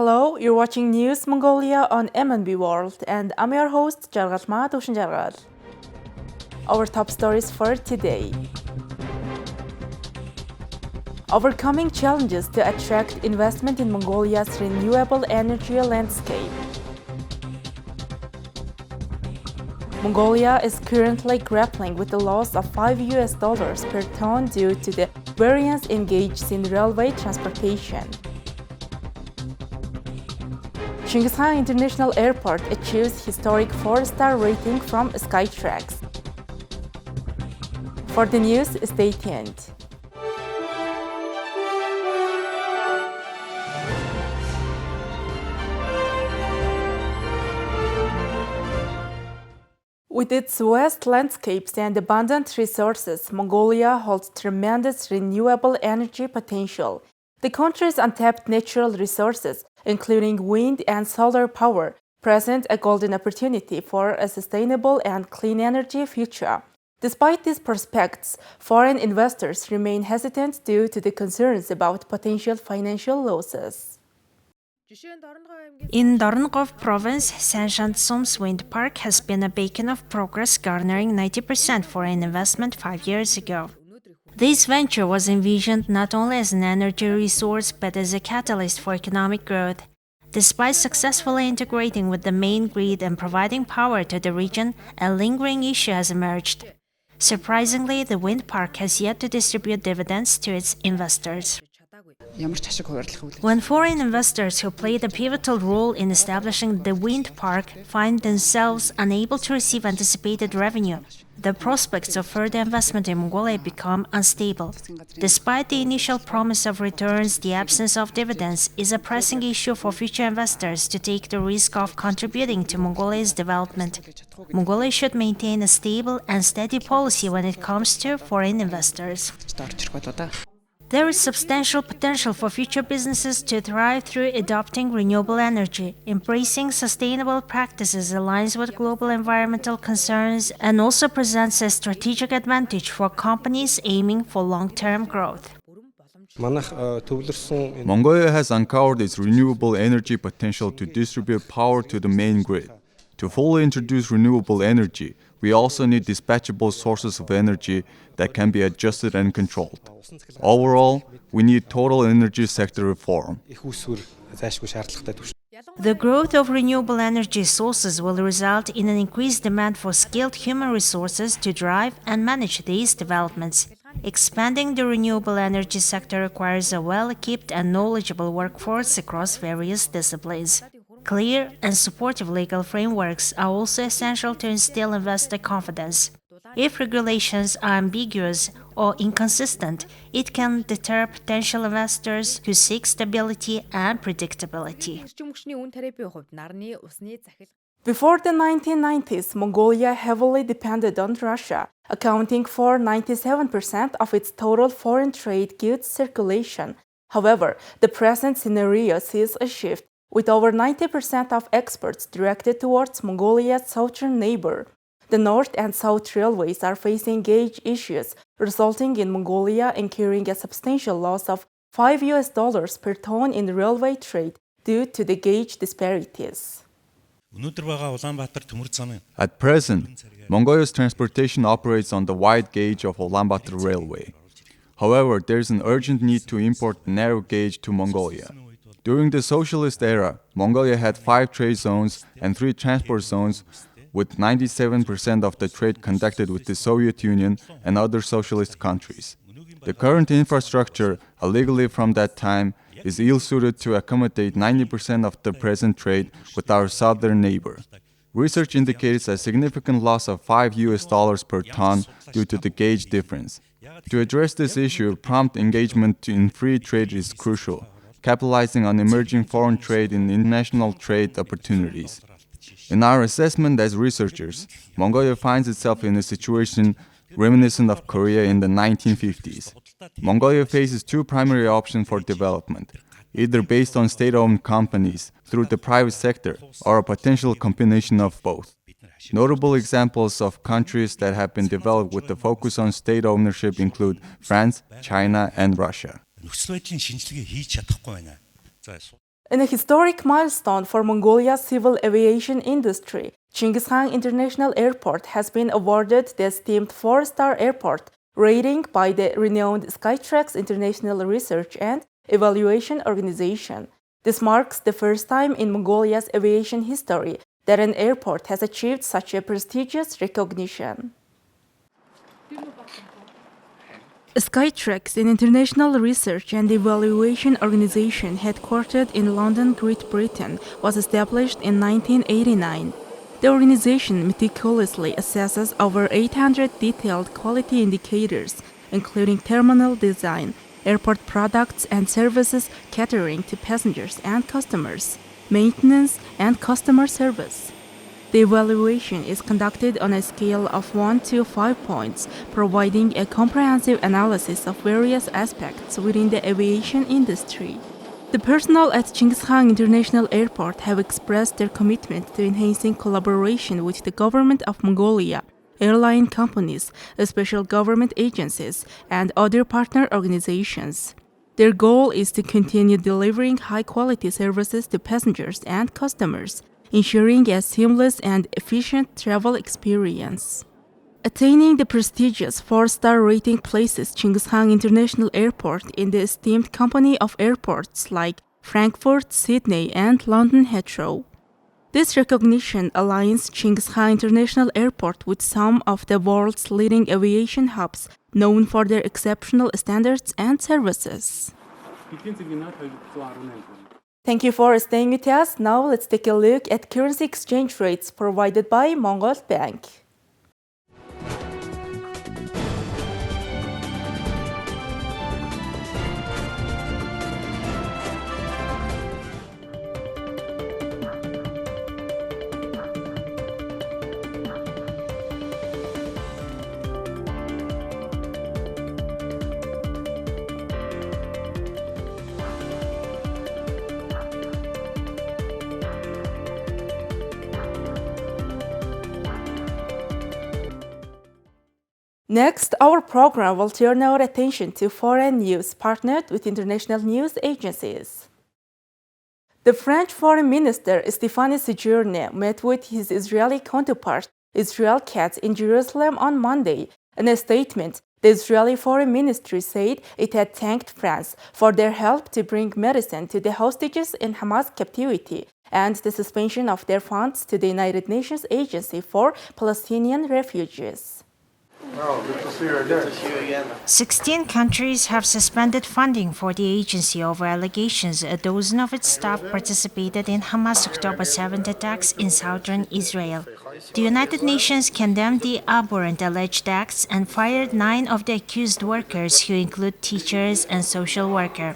Hello, you're watching News Mongolia on MNB World, and I'm your host, Jargalma Dushinjargal. Our top stories for today. Overcoming challenges to attract investment in Mongolia's renewable energy landscape. Mongolia is currently grappling with the loss of $5 per ton due to the variance engaged in railway transportation. Chinggis Khaan International Airport achieves historic 4-star rating from Skytrax. For the news, stay tuned. With its vast landscapes and abundant resources, Mongolia holds tremendous renewable energy potential. The country's untapped natural resources, including wind and solar power, present a golden opportunity for a sustainable and clean energy future. Despite these prospects, foreign investors remain hesitant due to the concerns about potential financial losses. In Dorngov province, Sanshantsom's wind park has been a beacon of progress, garnering 90% foreign investment 5 years ago. This venture was envisioned not only as an energy resource but as a catalyst for economic growth. Despite successfully integrating with the main grid and providing power to the region, a lingering issue has emerged. Surprisingly, the wind park has yet to distribute dividends to its investors. When foreign investors who played a pivotal role in establishing the wind park find themselves unable to receive anticipated revenue, the prospects of further investment in Mongolia become unstable. Despite the initial promise of returns, the absence of dividends is a pressing issue for future investors to take the risk of contributing to Mongolia's development. Mongolia should maintain a stable and steady policy when it comes to foreign investors. There is substantial potential for future businesses to thrive through adopting renewable energy. Embracing sustainable practices aligns with global environmental concerns and also presents a strategic advantage for companies aiming for long-term growth. Mongolia has uncovered its renewable energy potential to distribute power to the main grid. To fully introduce renewable energy, we also need dispatchable sources of energy that can be adjusted and controlled. Overall, we need total energy sector reform. The growth of renewable energy sources will result in an increased demand for skilled human resources to drive and manage these developments. Expanding the renewable energy sector requires a well-equipped and knowledgeable workforce across various disciplines. Clear and supportive legal frameworks are also essential to instill investor confidence. If regulations are ambiguous or inconsistent, it can deter potential investors who seek stability and predictability. Before the 1990s, Mongolia heavily depended on Russia, accounting for 97% of its total foreign trade goods circulation. However, the present scenario sees a shift, with over 90% of exports directed towards Mongolia's southern neighbor. The North and South railways are facing gauge issues, resulting in Mongolia incurring a substantial loss of $5 per ton in railway trade due to the gauge disparities. At present, Mongolia's transportation operates on the wide gauge of Ulaanbaatar Railway. However, there is an urgent need to import the narrow gauge to Mongolia. During the socialist era, Mongolia had 5 trade zones and 3 transport zones, with 97% of the trade conducted with the Soviet Union and other socialist countries. The current infrastructure, illegally from that time, is ill-suited to accommodate 90% of the present trade with our southern neighbor. Research indicates a significant loss of $5 per ton due to the gauge difference. To address this issue, prompt engagement in free trade is crucial, capitalizing on emerging foreign trade and international trade opportunities. In our assessment as researchers, Mongolia finds itself in a situation reminiscent of Korea in the 1950s. Mongolia faces 2 primary options for development, either based on state-owned companies through the private sector or a potential combination of both. Notable examples of countries that have been developed with the focus on state ownership include France, China, and Russia. In a historic milestone for Mongolia's civil aviation industry, Chinggis Khaan International Airport has been awarded the esteemed 4-star airport rating by the renowned Skytrax International Research and Evaluation Organization. This marks the first time in Mongolia's aviation history that an airport has achieved such a prestigious recognition. Skytrax, an international research and evaluation organization headquartered in London, Great Britain, was established in 1989. The organization meticulously assesses over 800 detailed quality indicators, including terminal design, airport products and services catering to passengers and customers, maintenance, and customer service. The evaluation is conducted on a scale of 1 to 5 points, providing a comprehensive analysis of various aspects within the aviation industry. The personnel at Chinggis Khaan International Airport have expressed their commitment to enhancing collaboration with the government of Mongolia, airline companies, special government agencies, and other partner organizations. Their goal is to continue delivering high-quality services to passengers and customers, ensuring a seamless and efficient travel experience. Attaining the prestigious 4-star rating places Chinggis Khaan International Airport in the esteemed company of airports like Frankfurt, Sydney, and London Heathrow. This recognition aligns Chinggis Khaan International Airport with some of the world's leading aviation hubs, known for their exceptional standards and services. Thank you for staying with us. Now let's take a look at currency exchange rates provided by Mongol Bank. Next, our program will turn our attention to foreign news partnered with international news agencies. The French Foreign Minister Stéphane Séjourné met with his Israeli counterpart Israel Katz in Jerusalem on Monday. In a statement, the Israeli Foreign Ministry said it had thanked France for their help to bring medicine to the hostages in Hamas captivity and the suspension of their funds to the United Nations Agency for Palestinian Refugees. Oh, good to see you again. Good to see you again. 16 countries have suspended funding for the agency over allegations a dozen of its staff participated in Hamas October 7th attacks in southern Israel. The United Nations condemned the abhorrent alleged acts and fired 9 of the accused workers, who include teachers and social workers.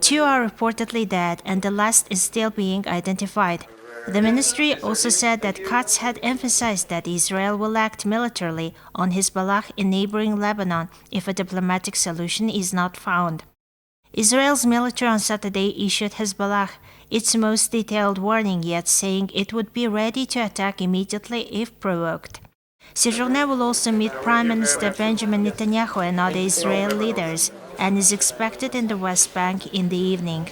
2 are reportedly dead, and the last is still being identified. The ministry also said that Katz had emphasized that Israel will act militarily on Hezbollah in neighboring Lebanon if a diplomatic solution is not found. Israel's military on Saturday issued Hezbollah its most detailed warning yet, saying it would be ready to attack immediately if provoked. Séjourné will also meet Prime Minister Benjamin Netanyahu and other Israeli leaders and is expected in the West Bank in the evening.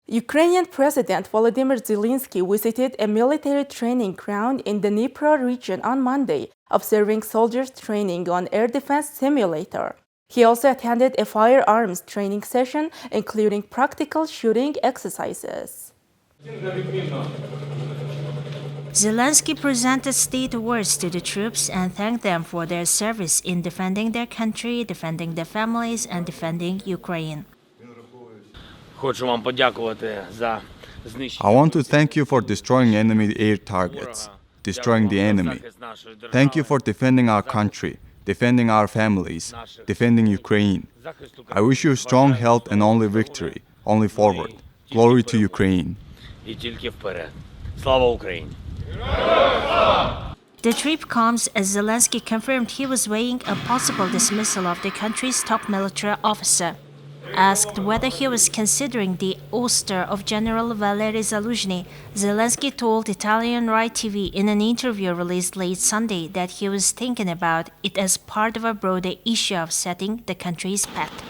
Ukrainian President Volodymyr Zelensky visited a military training ground in the Dnipro region on Monday, observing soldiers training on air defense simulator. He also attended a firearms training session, including practical shooting exercises. Zelensky presented state awards to the troops and thanked them for their service in defending their country, defending their families, and defending Ukraine. I want to thank you for destroying enemy air targets, destroying the enemy. Thank you for defending our country, defending our families, defending Ukraine. I wish you strong health and only victory, only forward. Glory to Ukraine. The trip comes as Zelensky confirmed he was weighing a possible dismissal of the country's top military officer. Asked whether he was considering the ouster of General Valery Zaluzhny, Zelensky told Italian Rai TV in an interview released late Sunday that he was thinking about it as part of a broader issue of setting the country's path.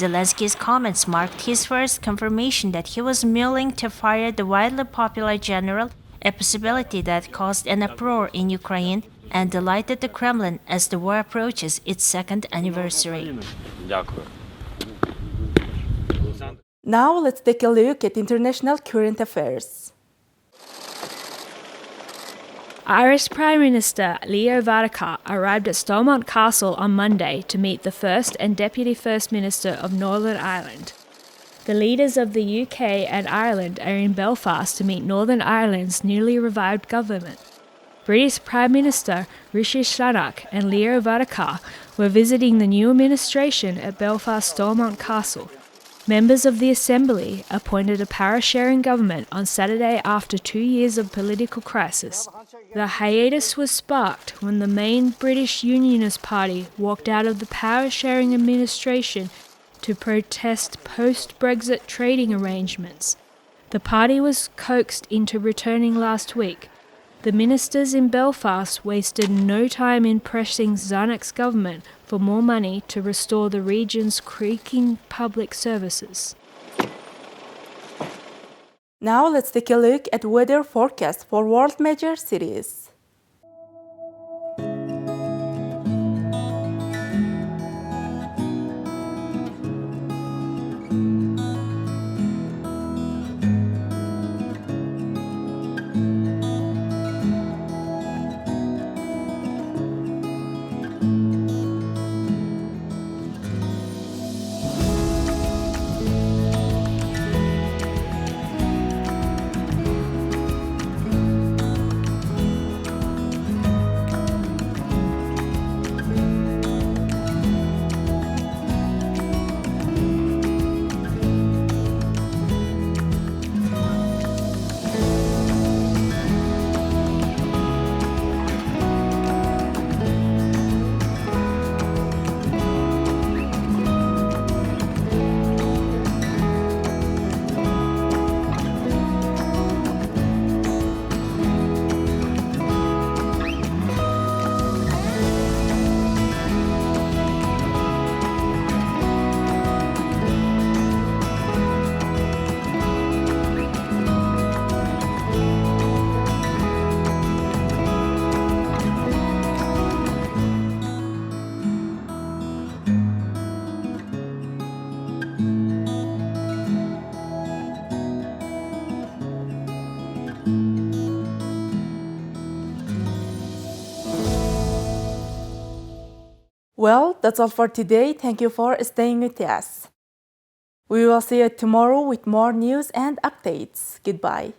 Zelensky's comments marked his first confirmation that he was willing to fire the widely popular general, a possibility that caused an uproar in Ukraine and delighted the Kremlin as the war approaches its second anniversary. Now let's take a look at international current affairs. Irish Prime Minister Leo Varadkar arrived at Stormont Castle on Monday to meet the First and Deputy First Minister of Northern Ireland. The leaders of the UK and Ireland are in Belfast to meet Northern Ireland's newly revived government. British Prime Minister Rishi Sunak and Leo Varadkar were visiting the new administration at Belfast Stormont Castle. Members of the Assembly appointed a power-sharing government on Saturday after 2 years of political crisis. The hiatus was sparked when the main British Unionist Party walked out of the power-sharing administration to protest post-Brexit trading arrangements. The party was coaxed into returning last week. The ministers in Belfast wasted no time in pressing Sunak's government for more money to restore the region's creaking public services. Now let's take a look at weather forecast for world major cities. Well, that's all for today. Thank you for staying with us. We will see you tomorrow with more news and updates. Goodbye.